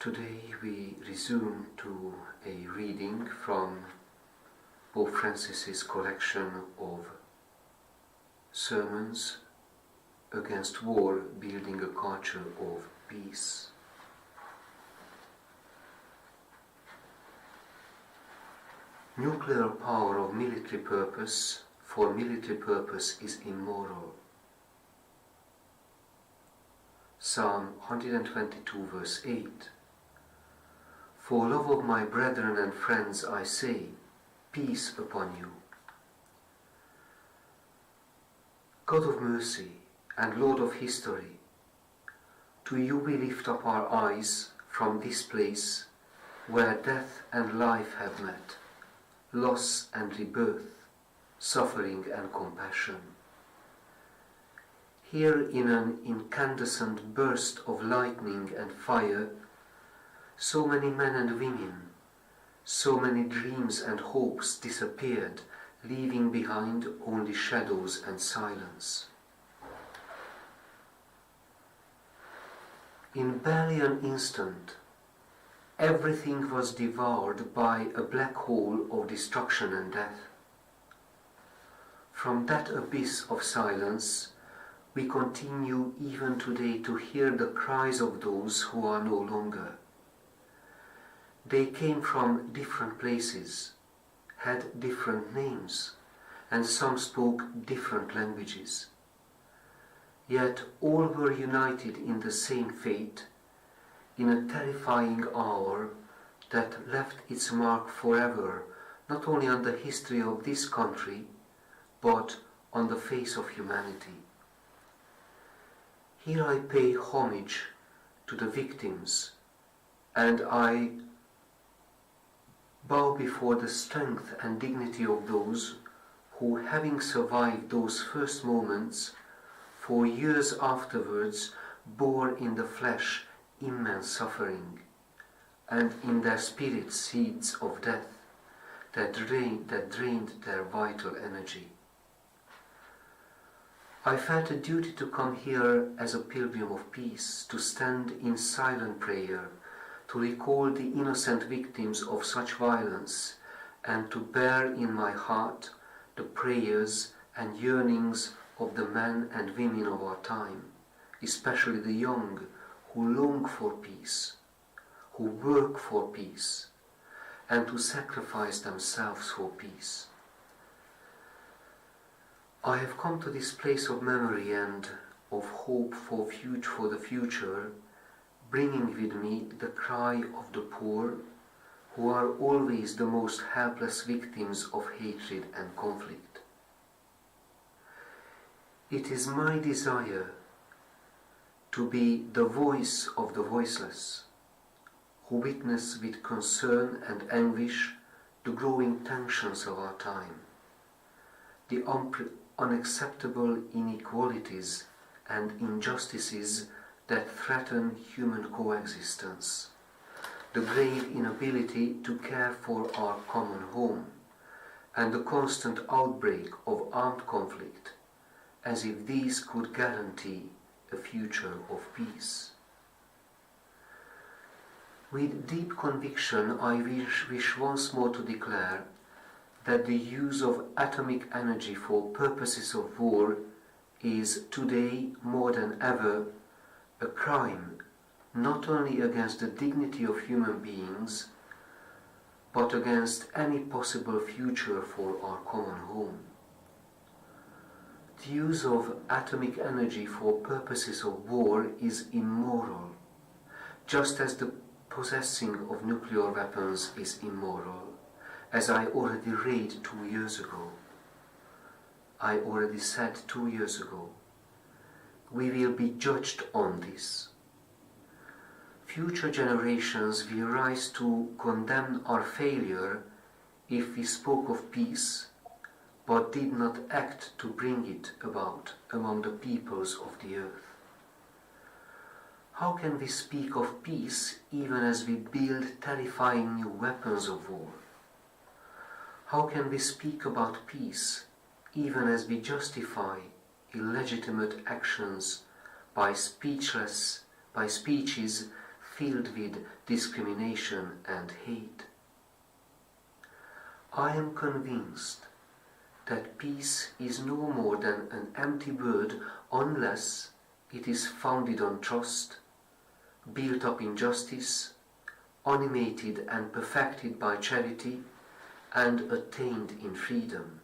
Today we resume to a reading from Pope Francis's collection of sermons against war, building a culture of peace. Nuclear power of military purpose for military purpose is immoral. Psalm 122 verse 8. For love of my brethren and friends I say, peace upon you. God of mercy and Lord of history, to you we lift up our eyes from this place where death and life have met, loss and rebirth, suffering and compassion. Here in an incandescent burst of lightning and fire, so many men and women, so many dreams and hopes disappeared, leaving behind only shadows and silence. In barely an instant, everything was devoured by a black hole of destruction and death. From that abyss of silence, we continue even today to hear the cries of those who are no longer. They came from different places, had different names, and some spoke different languages. Yet all were united in the same fate, in a terrifying hour that left its mark forever, not only on the history of this country, but on the face of humanity. Here I pay homage to the victims, and I bow before the strength and dignity of those who, having survived those first moments, for years afterwards bore in the flesh immense suffering, and in their spirit seeds of death that drained their vital energy. I felt a duty to come here as a pilgrim of peace, to stand in silent prayer, to recall the innocent victims of such violence, and to bear in my heart the prayers and yearnings of the men and women of our time, especially the young who long for peace, who work for peace, and to sacrifice themselves for peace. I have come to this place of memory and of hope for the future, bringing with me the cry of the poor, who are always the most helpless victims of hatred and conflict. It is my desire to be the voice of the voiceless, who witness with concern and anguish the growing tensions of our time, the unacceptable inequalities and injustices that threaten human coexistence, the grave inability to care for our common home, and the constant outbreak of armed conflict, as if these could guarantee a future of peace. With deep conviction, I wish once more to declare that the use of atomic energy for purposes of war is today more than ever a crime, not only against the dignity of human beings, but against any possible future for our common home. The use of atomic energy for purposes of war is immoral, just as the possessing of nuclear weapons is immoral, as I already read 2 years ago. I already said 2 years ago. We will be judged on this. Future generations will rise to condemn our failure if we spoke of peace, but did not act to bring it about among the peoples of the earth. How can we speak of peace even as we build terrifying new weapons of war? How can we speak about peace even as we justify illegitimate actions by speeches filled with discrimination and hate. I am convinced that peace is no more than an empty word unless it is founded on trust, built up in justice, animated and perfected by charity, and attained in freedom.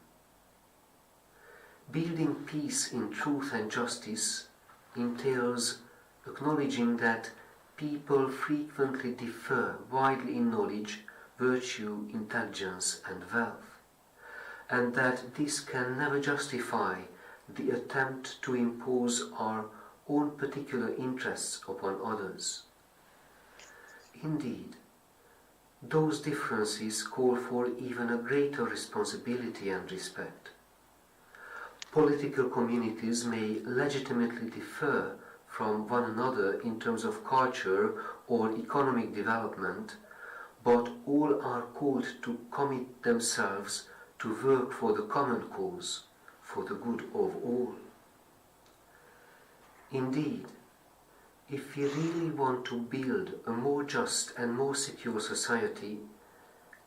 Building peace in truth and justice entails acknowledging that people frequently differ widely in knowledge, virtue, intelligence, and wealth, and that this can never justify the attempt to impose our own particular interests upon others. Indeed, those differences call for even a greater responsibility and respect. Political communities may legitimately differ from one another in terms of culture or economic development, but all are called to commit themselves to work for the common cause, for the good of all. Indeed, if we really want to build a more just and more secure society,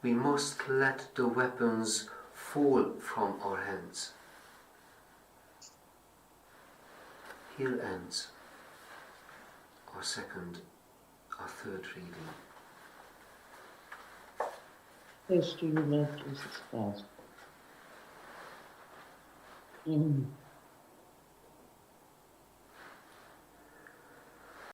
we must let the weapons fall from our hands. Here ends our third reading. Praise to you, Lord Jesus Christ. In